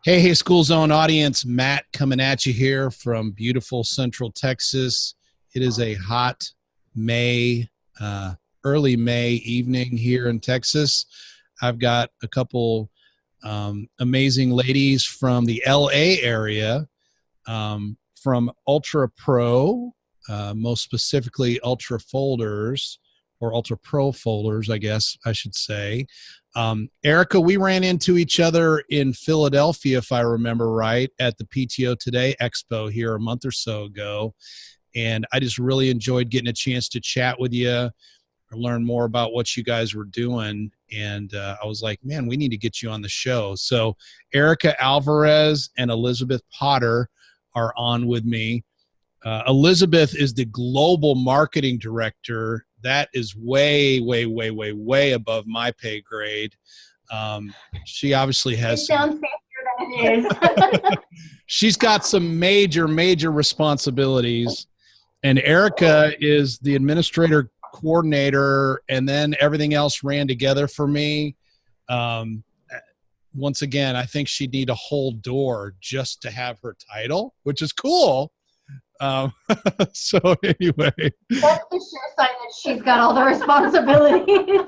Hey, School Zone audience, Matt coming at you here from beautiful Central Texas. It is a hot May, early May evening here in Texas. I've got a couple amazing ladies from the LA area, from Ultra Pro, most specifically Ultra Folders, or Ultra Pro Folders, I guess I should say. Erika, we ran into each other in Philadelphia, if I remember right, at the PTO Today Expo here a month or so ago. And I just really enjoyed getting a chance to chat with you, learn more about what you guys were doing. And I was like, man, we need to get you on the show. So Erika Alvarez and Elizabeth Peotter are on with me. Elizabeth is the global marketing director. That is way, way, way, way, way above my pay grade. She obviously has. It sounds fancier than it is. She's got some major, major responsibilities. And Erika is the administrator coordinator, and then everything else ran together for me. Once again, I think she'd need a whole door just to have her title, which is cool. So anyway, That's the sure sign that she's got all the responsibilities.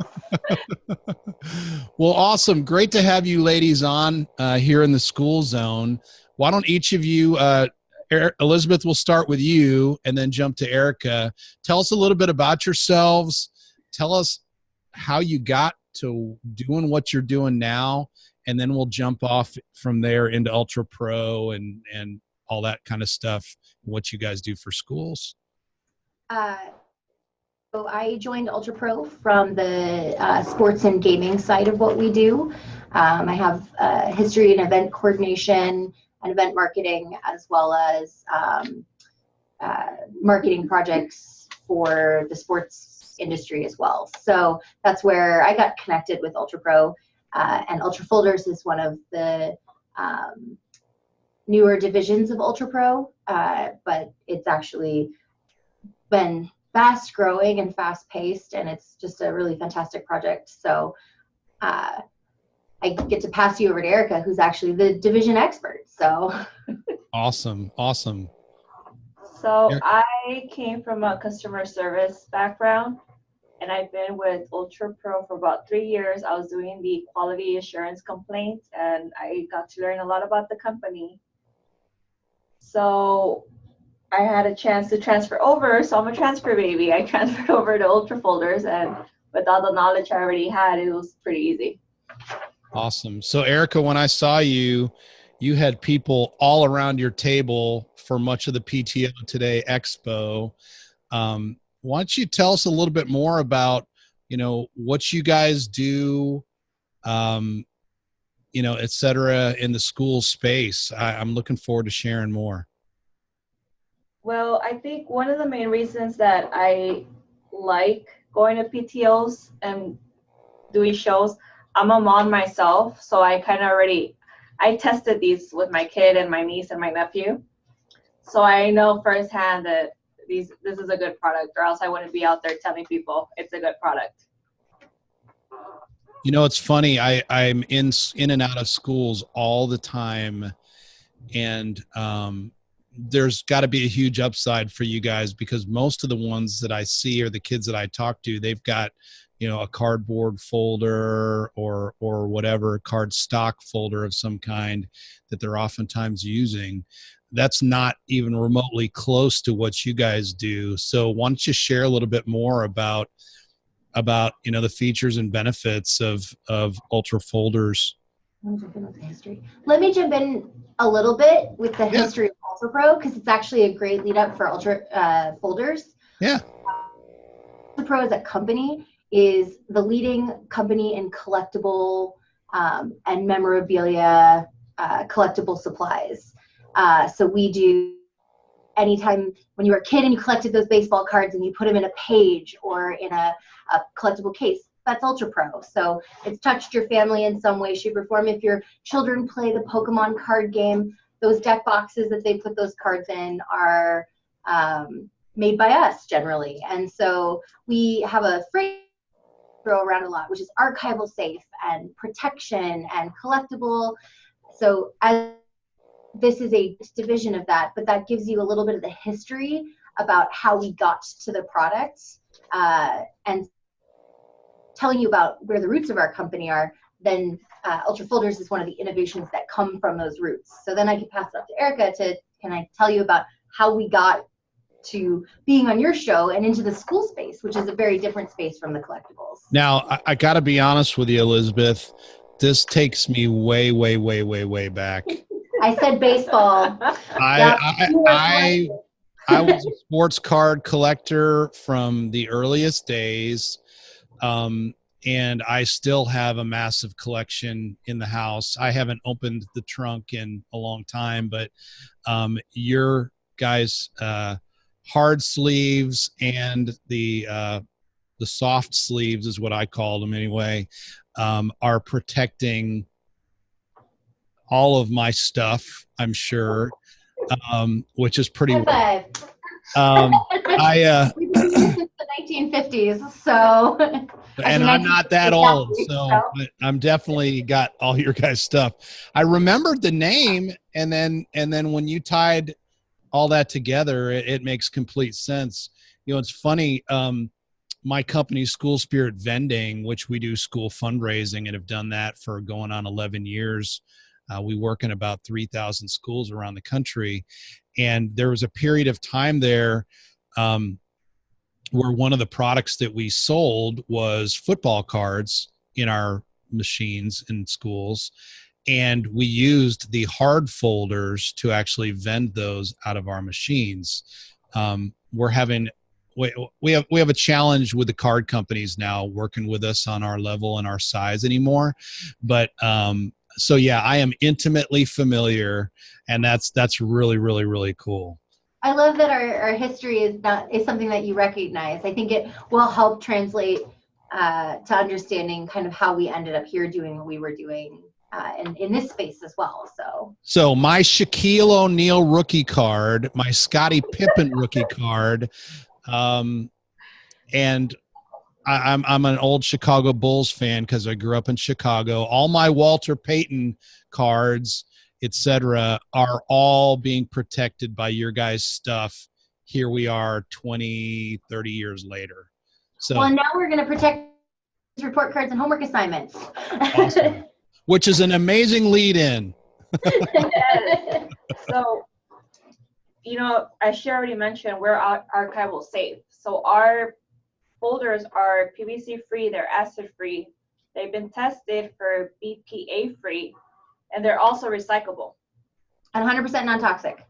Well, awesome. Great to have you ladies on here in the School Zone. Why don't each of you, Elizabeth, we'll start with you and then jump to Erika. Tell us a little bit about yourselves. Tell us how you got to doing what you're doing now, and then we'll jump off from there into Ultra Pro and all that kind of stuff, what you guys do for schools. So I joined Ultra Pro from the sports and gaming side of what we do. I have history and event coordination and event marketing, as well as marketing projects for the sports industry as well. So that's where I got connected with Ultra Pro, and Ultra Folders is one of the newer divisions of Ultra Pro, but it's actually been fast growing and fast paced, and it's just a really fantastic project. So I get to pass you over to Erika, who's actually the division expert. So Awesome. So I came from a customer service background, and I've been with Ultra Pro for about 3 years. I was doing the quality assurance complaints, and I got to learn a lot about the company. So I had a chance to transfer over, so I'm a transfer baby. I transferred over to Ultra Folders, and with all the knowledge I already had, it was pretty easy. Awesome. So Erika, when I saw you, you had people all around your table for much of the PTO Today Expo. Why don't you tell us a little bit more about, what you guys do, et cetera, in the school space? I'm looking forward to sharing more. Well, I think one of the main reasons that I like going to PTOs and doing shows, I'm a mom myself, so I I tested these with my kid and my niece and my nephew. So I know firsthand that this is a good product, or else I wouldn't be out there telling people it's a good product. It's funny. I'm in and out of schools all the time, and there's got to be a huge upside for you guys, because most of the ones that I see, or the kids that I talk to, they've got, a cardboard folder or whatever, card stock folder of some kind that they're oftentimes using. That's not even remotely close to what you guys do. So why don't you share a little bit more about the features and benefits of Ultra Folders? Let me jump in a little bit with the history of Ultra Pro, because it's actually a great lead up for Ultra Folders. Yeah. Ultra Pro as a company is the leading company in collectible and memorabilia collectible supplies. So we do, anytime when you were a kid and you collected those baseball cards and you put them in a page or in a collectible case, that's Ultra Pro. So it's touched your family in some way, shape, or form. If your children play the Pokemon card game, those deck boxes that they put those cards in are made by us generally. And so we have a phrase throw around a lot, which is archival safe and protection and collectible So as this is a division of that, but that gives you a little bit of the history about how we got to the product, and telling you about where the roots of our company are. Then Ultra Folders is one of the innovations that come from those roots. So then I can pass it up to Erika to can I tell you about how we got to being on your show and into the school space, which is a very different space from the collectibles. Now, I got to be honest with you, Elizabeth. This takes me way, way, way, way, way back. I said baseball. I was a sports card collector from the earliest days, and I still have a massive collection in the house. I haven't opened the trunk in a long time, but your guys' hard sleeves and the soft sleeves is what I call them anyway, are protecting all of my stuff, I'm sure, which is pretty. We've been doing this since the 1950s, so. And I'm not that old, so I'm definitely got all your guys' stuff. I remembered the name, and then when you tied all that together, it makes complete sense. You know, it's funny. My company, School Spirit Vending, which we do school fundraising and have done that for going on 11 years. We work in about 3,000 schools around the country. And there was a period of time there where one of the products that we sold was football cards in our machines in schools. And we used the hard folders to actually vend those out of our machines. We have a challenge with the card companies now working with us on our level and our size anymore. But so yeah, I am intimately familiar, and that's really, really, really cool. I love that our history is something that you recognize. I think it will help translate to understanding kind of how we ended up here doing what we were doing in this space as well. So my Shaquille O'Neal rookie card, my Scottie Pippen rookie card, and I'm an old Chicago Bulls fan because I grew up in Chicago. All my Walter Payton cards, etc., are all being protected by your guys' stuff. Here we are 20, 30 years later. So, well, now we're going to protect report cards and homework assignments. Awesome. Which is an amazing lead in. So, you know, as she already mentioned, we're archival safe. So our folders are PVC free, they're acid free, they've been tested for BPA free, and they're also recyclable. And 100% non-toxic.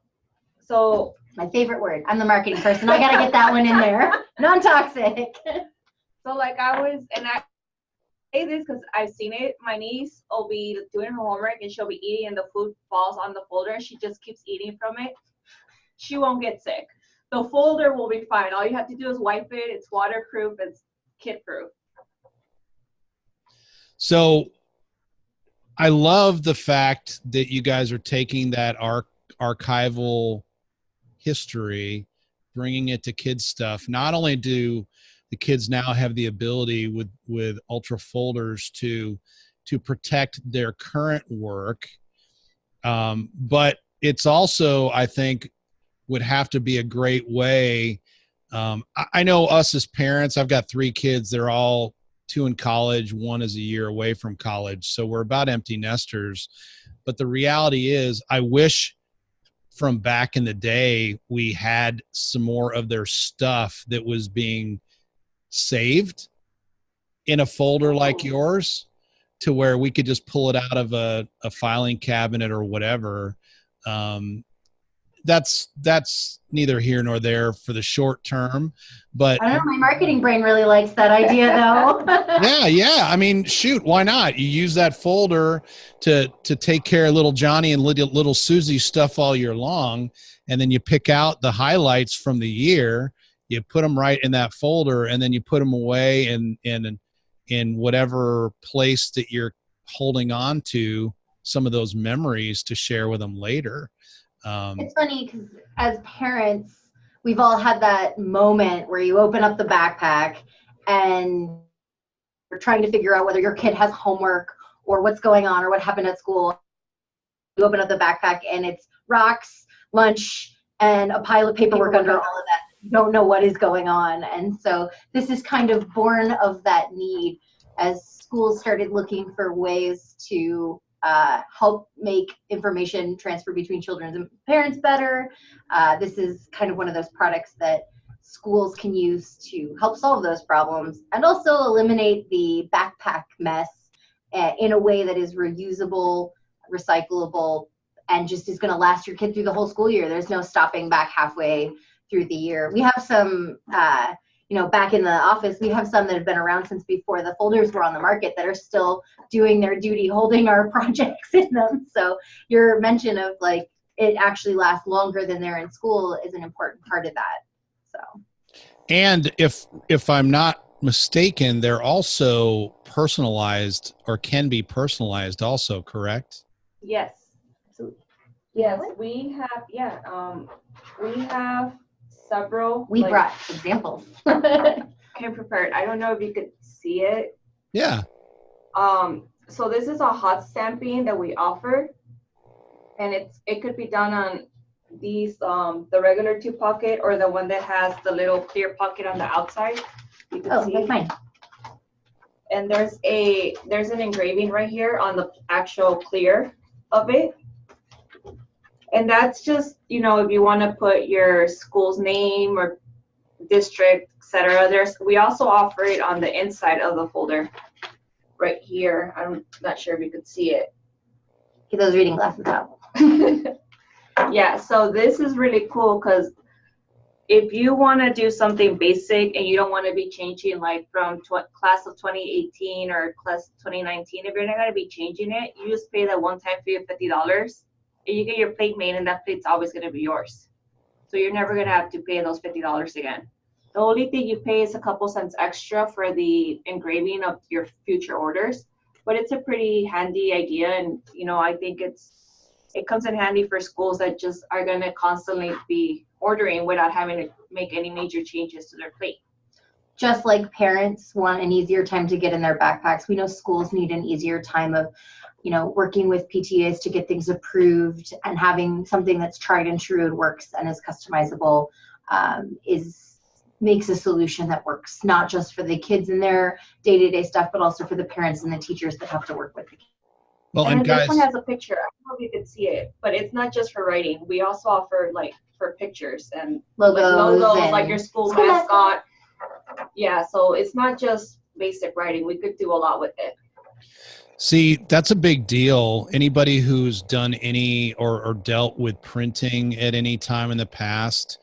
So my favorite word. I'm the marketing person. I got to get that one in there. Non-toxic. So like I say this because I've seen it. My niece will be doing her homework and she'll be eating and the food falls on the folder and she just keeps eating from it. She won't get sick. The folder will be fine. All you have to do is wipe it. It's waterproof. It's kid-proof. So I love the fact that you guys are taking that archival history, bringing it to kids stuff. Not only do the kids now have the ability with Ultra Folders to protect their current work, but it's also, I think, would have to be a great way. I know us as parents, I've got 3 kids. They're all 2 in college. 1 is a year away from college. So we're about empty nesters. But the reality is, I wish from back in the day, we had some more of their stuff that was being saved in a folder like yours to where we could just pull it out of a filing cabinet or whatever. That's neither here nor there for the short term, but I don't know, my marketing brain really likes that idea though. yeah. I mean, shoot, why not? You use that folder to take care of little Johnny and little Susie stuff all year long, and then you pick out the highlights from the year, you put them right in that folder, and then you put them away in whatever place that you're holding on to some of those memories to share with them later. It's funny because as parents, we've all had that moment where you open up the backpack and you're trying to figure out whether your kid has homework or what's going on or what happened at school. You open up the backpack and it's rocks, lunch, and a pile of paperwork under all of that. You don't know what is going on. And so this is kind of born of that need as schools started looking for ways to help make information transfer between children and parents better. This is kind of one of those products that schools can use to help solve those problems and also eliminate the backpack mess in a way that is reusable, recyclable, and just is going to last your kid through the whole school year. There's no stopping back halfway through the year. We have some, back in the office, we have some that have been around since before the folders were on the market that are still doing their duty, holding our projects in them. So your mention of like it actually lasts longer than they're in school is an important part of that. So, and if I'm not mistaken, they're also personalized or can be personalized also, correct? Yes. Yes, we have several. We brought examples. Came prepared. I don't know if you could see it. Yeah. So this is a hot stamping that we offer, and it could be done on these the regular 2-pocket or the one that has the little clear pocket on the outside. You can see. That's fine. And there's an engraving right here on the actual clear of it. And that's just, if you want to put your school's name or district, etc. We also offer it on the inside of the folder right here. I'm not sure if you could see it. Get those reading glasses out. Yeah, so this is really cool because if you want to do something basic and you don't want to be changing like from class of 2018 or class 2019, if you're not going to be changing it, you just pay that one-time fee of $50 and you get your plate made, and that plate's always going to be yours. So you're never going to have to pay those $50 again. The only thing you pay is a couple cents extra for the engraving of your future orders, but it's a pretty handy idea, and I think it comes in handy for schools that just are going to constantly be ordering without having to make any major changes to their plate. Just like parents want an easier time to get in their backpacks, we know schools need an easier time of working with PTAs to get things approved, and having something that's tried and true and works and is customizable makes a solution that works, not just for the kids and their day-to-day stuff, but also for the parents and the teachers that have to work with the kids. Well, and guys, this one has a picture. I don't know if you can see it, but it's not just for writing. We also offer for pictures and logos and like your school mascot. Yeah, so it's not just basic writing. We could do a lot with it. See, that's a big deal. Anybody who's done any or dealt with printing at any time in the past,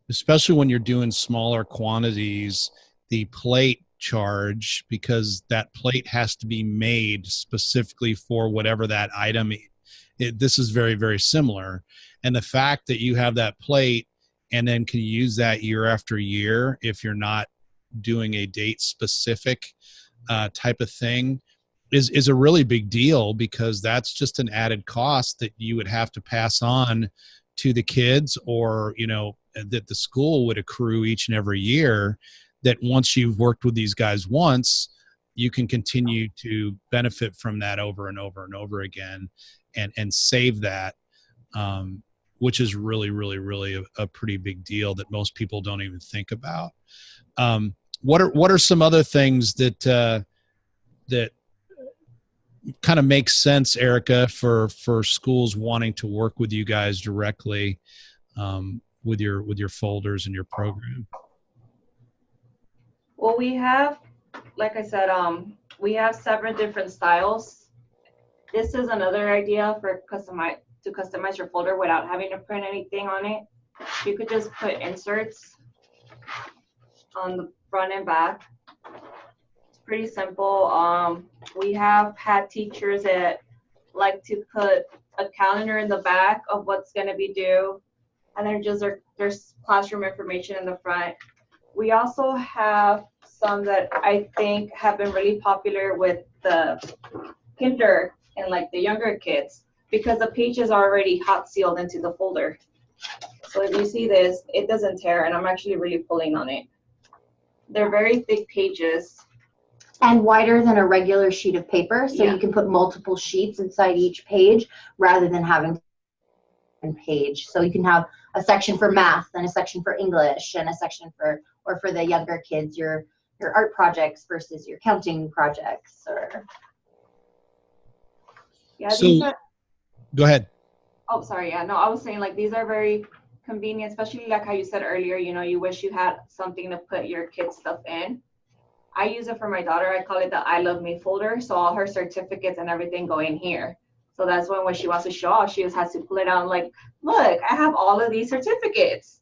especially when you're doing smaller quantities, the plate charge, because that plate has to be made specifically for whatever that item is. This is very, very similar. And the fact that you have that plate and then can use that year after year if you're not doing a date specific type of thing is a really big deal, because that's just an added cost that you would have to pass on to the kids, or that the school would accrue each and every year, that once you've worked with these guys once, you can continue to benefit from that over and over and over again and save that, which is really, really, really a pretty big deal that most people don't even think about. What are some other things that kind of makes sense, Erika, for schools wanting to work with you guys directly with your folders and your program? Well, we have, like I said, we have 7 different styles. This is another idea for customize your folder without having to print anything on it. You could just put inserts on the front and back. It's pretty simple. We have had teachers that like to put a calendar in the back of what's going to be due, and there's classroom information in the front. We also have some that I think have been really popular with the kinder and like the younger kids, because the pages are already hot sealed into the folder. So if you see this, it doesn't tear, and I'm actually really pulling on it. They're very thick pages, and wider than a regular sheet of paper. So Yeah. you can put multiple sheets inside each page rather than having one page. So you can have a section for math and a section for English and a section for, or for the younger kids, your art projects versus your counting projects. Or Yeah, So these are, go ahead. oh, sorry. Yeah, no, I was saying like these are very convenient, especially like how you said earlier, you know, you wish you had something to put your kids' stuff in. I use it for my daughter. I call it the I Love Me folder. So all her certificates and everything go in here. So that's when she wants to show off, she just has to pull it out like, look, I have all of these certificates.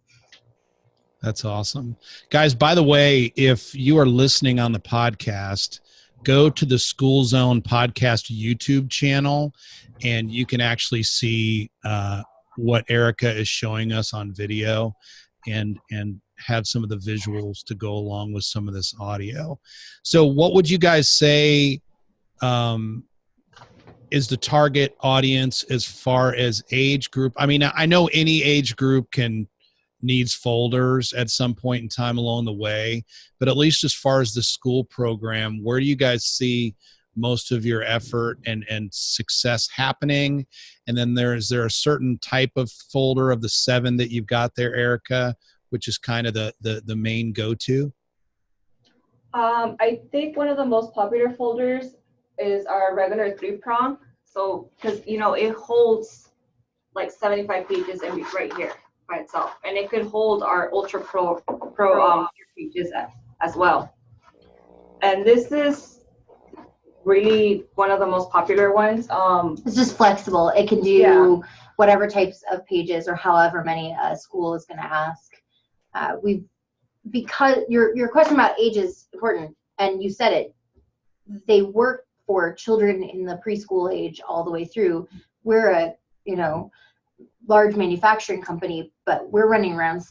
That's awesome. Guys, by the way, if you are listening on the podcast, go to the School Zone podcast YouTube channel, and you can actually see what Erika is showing us on video, and have some of the visuals to go along with some of this audio. So what would you guys say is the target audience as far as age group? I mean, I know any age group needs folders at some point in time along the way, but at least as far as the school program, where do you guys see most of your effort and success happening? And then is there a certain type of folder of the 7 that you've got there, Erika, which is kind of the main go-to? I think one of the most popular folders is our regular 3-prong. So, because, you know, it holds like 75 pages right here by itself. And it could hold our Ultra Pro pages as well. And this is really one of the most popular ones. it's just flexible. It can do whatever types of pages or however many a school is going to ask. Because your question about age is important, and you said it, they work for children in the preschool age all the way through. We're a, you know, large manufacturing company, but we're running around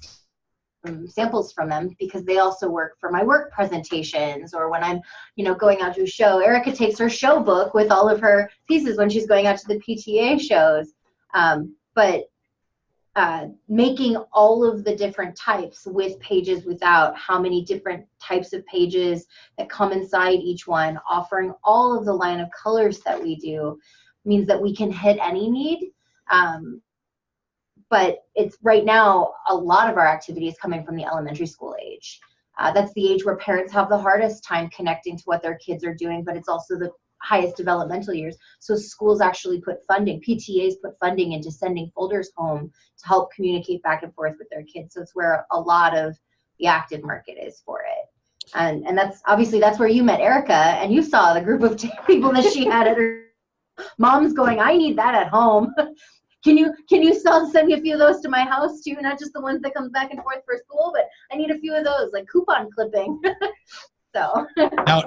samples from them because they also work for my work presentations, or when I'm, you know, going out to a show. Erika takes her show book with all of her pieces when she's going out to the PTA shows. But making all of the different types with pages without, how many different types of pages that come inside each one, offering all of the line of colors that we do, means that we can hit any need. But it's right now, a lot of our activity is coming from the elementary school age. That's the age where parents have the hardest time connecting to what their kids are doing, but it's also the highest developmental years. So schools actually put funding, PTAs put funding into sending folders home to help communicate back and forth with their kids. So it's where a lot of the active market is for it. And that's obviously, that's where you met Erika, and you saw the group of people that she had at her mom's going, I need that at home. Can you still send me a few of those to my house too? Not just the ones that comes back and forth for school, but I need a few of those, like coupon clipping. So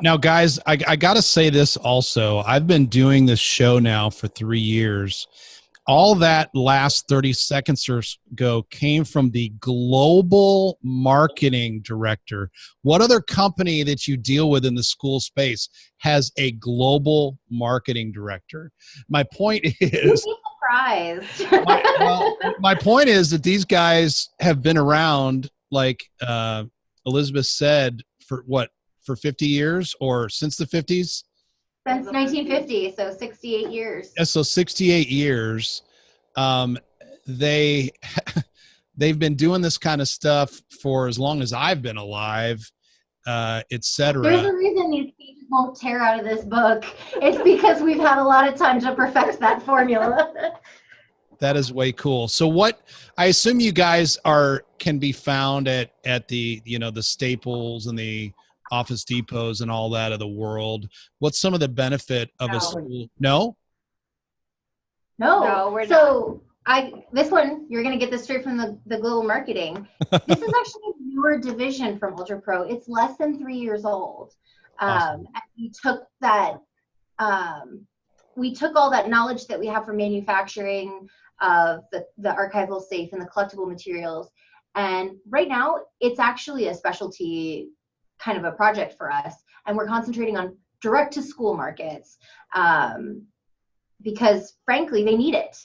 now guys, I got to say this also. I've been doing this show now for 3 years. All that last 30 seconds or so came from the global marketing director. What other company that you deal with in the school space has a global marketing director? My point is, surprised. my point is that these guys have been around, like Elizabeth said, for 50 years, or since the 50s? Since 1950, so 68 years. Yeah, so 68 years. They've been doing this kind of stuff for as long as I've been alive, etc. There's a reason these pages won't tear out of this book. It's because we've had a lot of time to perfect that formula. That is way cool. So what, I assume you guys can be found at the, you know, the Staples and the Office Depots and all that of the world. What's some of the benefit of a school? No, we're not. This one, you're going to get this straight from the global marketing. This is actually a newer division from Ultra Pro. It's less than 3 years old. Awesome. And we took all that knowledge that we have from manufacturing of the archival safe and the collectible materials. And right now, it's actually a specialty kind of a project for us. And we're concentrating on direct to school markets because frankly, they need it.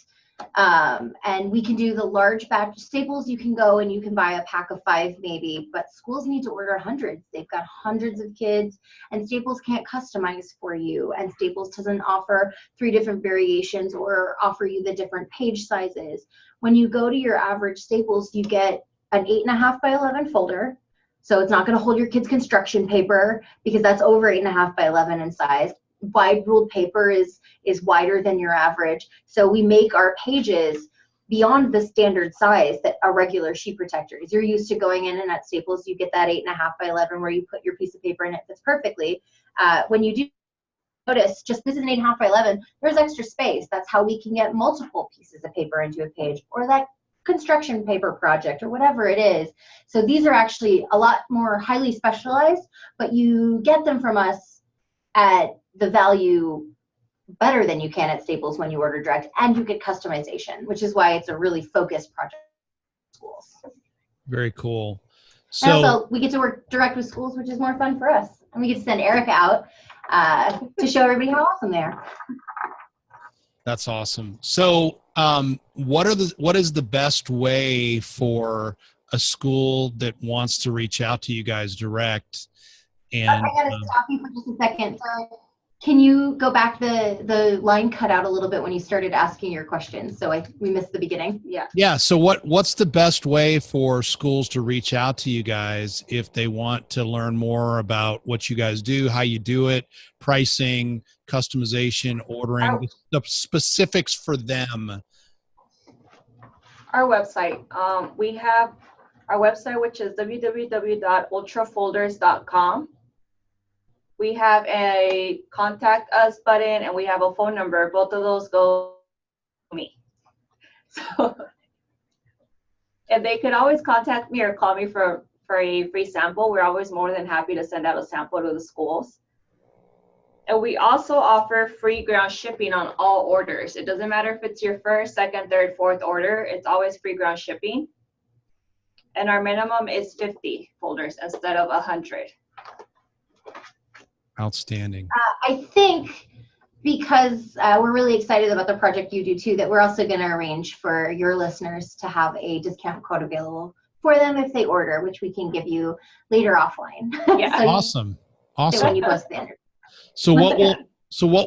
And we can do the large batch. Staples, you can go and you can buy a pack of 5 maybe, but schools need to order hundreds. They've got hundreds of kids, and Staples can't customize for you. And Staples doesn't offer 3 different variations or offer you the different page sizes. When you go to your average Staples, you get an 8.5 by 11 folder. So it's not going to hold your kids' construction paper because that's over 8.5 by 11 in size. Wide ruled paper is wider than your average. So we make our pages beyond the standard size that a regular sheet protector is. You're used to going in and at Staples, you get that 8.5 by 11 where you put your piece of paper and it fits perfectly. When you do notice, just this is an 8.5 by 11, there's extra space. That's how we can get multiple pieces of paper into a page, or that construction paper project or whatever it is. So these are actually a lot more highly specialized, but you get them from us at the value better than you can at Staples when you order direct, and you get customization, which is why it's a really focused project for schools. Very cool. So and also we get to work direct with schools, which is more fun for us, and we get to send Erika out to show everybody how awesome they are. That's awesome. So what is the best way for a school that wants to reach out to you guys direct? And I gotta stop you for just a second. So can you go back? The line cut out a little bit when you started asking your questions, so we missed the beginning. Yeah. So what's the best way for schools to reach out to you guys if they want to learn more about what you guys do, how you do it, pricing, customization, ordering, the specifics for them? Our website. We have our website, which is www.ultrafolders.com. We have a contact us button and we have a phone number. Both of those go to me. So, and they could always contact me or call me for a free sample. We're always more than happy to send out a sample to the schools. And we also offer free ground shipping on all orders. It doesn't matter if it's your first, second, third, fourth order. It's always free ground shipping. And our minimum is 50 folders instead of 100. Outstanding. I think because we're really excited about the project you do too, that we're also going to arrange for your listeners to have a discount code available for them if they order, which we can give you later offline. Yeah. So Awesome. when you post the interview. So what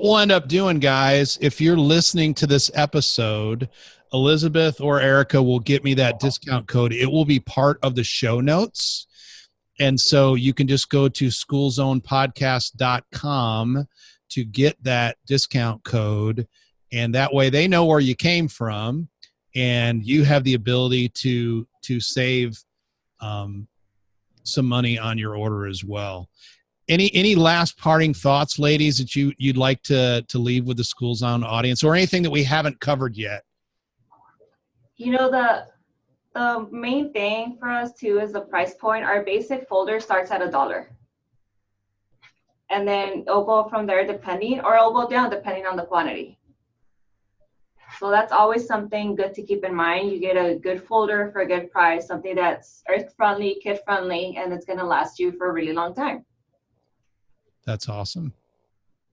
we'll end up doing, guys, if you're listening to this episode, Elizabeth or Erika will get me that discount code. It will be part of the show notes. And so you can just go to schoolzonepodcast.com to get that discount code. And that way they know where you came from and you have the ability to save some money on your order as well. Any last parting thoughts, ladies, that you'd like to leave with the School Zone audience, or anything that we haven't covered yet? You know, the main thing for us too is the price point. Our basic folder starts at $1. And then it'll go from there depending, or it'll go down depending on the quantity. So that's always something good to keep in mind. You get a good folder for a good price, something that's earth-friendly, kid-friendly, and it's going to last you for a really long time. That's awesome.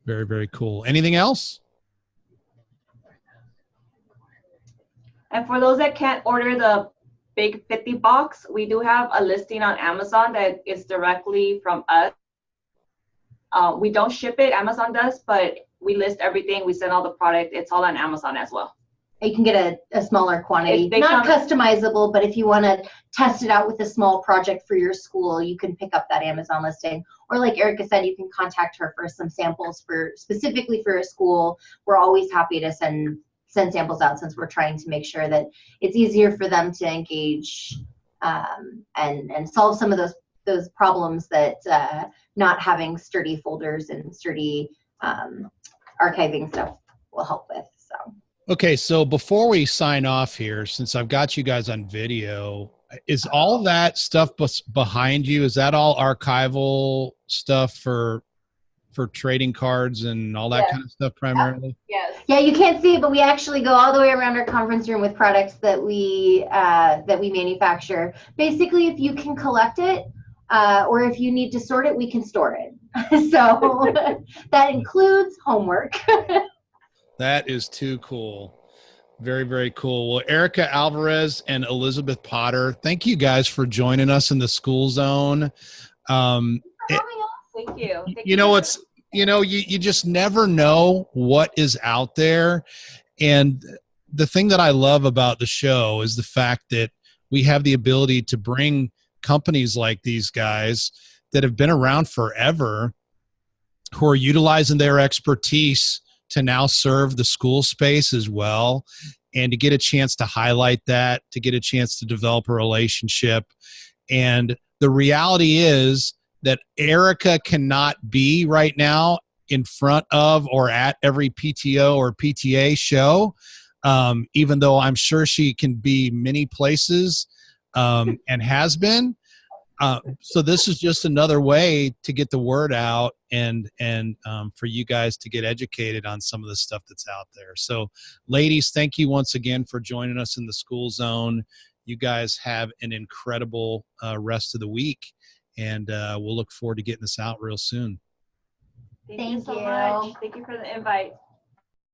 Very, very cool. Anything else? And for those that can't order the big 50 box, we do have a listing on Amazon that is directly from us. We don't ship it, Amazon does, but we list everything. We send all the product. It's all on Amazon as well. You can get a smaller quantity, not customizable, but if you want to test it out with a small project for your school, you can pick up that Amazon listing. Or like Erika said, you can contact her for some samples specifically for a school. We're always happy to send samples out since we're trying to make sure that it's easier for them to engage and solve some of those problems that not having sturdy folders and sturdy archiving stuff will help with. So. Okay, so before we sign off here, since I've got you guys on video, is all that stuff behind you, is that all archival stuff for trading cards and all that kind of stuff primarily? Yes. Yeah, you can't see it, but we actually go all the way around our conference room with products that we manufacture. Basically, if you can collect it, or if you need to sort it, we can store it. So that includes homework. That is too cool. Very, very cool. Well, Erika Alvarez and Elizabeth Potter, thank you guys for joining us in the school zone. It, Thank you. you know, it's, you just never know what is out there. And the thing that I love about the show is the fact that we have the ability to bring companies like these guys that have been around forever, who are utilizing their expertise to now serve the school space as well, and to get a chance to highlight that, to get a chance to develop a relationship. And the reality is that Erika cannot be right now in front of or at every PTO or PTA show, even though I'm sure she can be many places, and has been. So this is just another way to get the word out and for you guys to get educated on some of the stuff that's out there. So ladies, thank you once again for joining us in the school zone. You guys have an incredible rest of the week, and we'll look forward to getting this out real soon. Thank you so much. Thank you for the invite.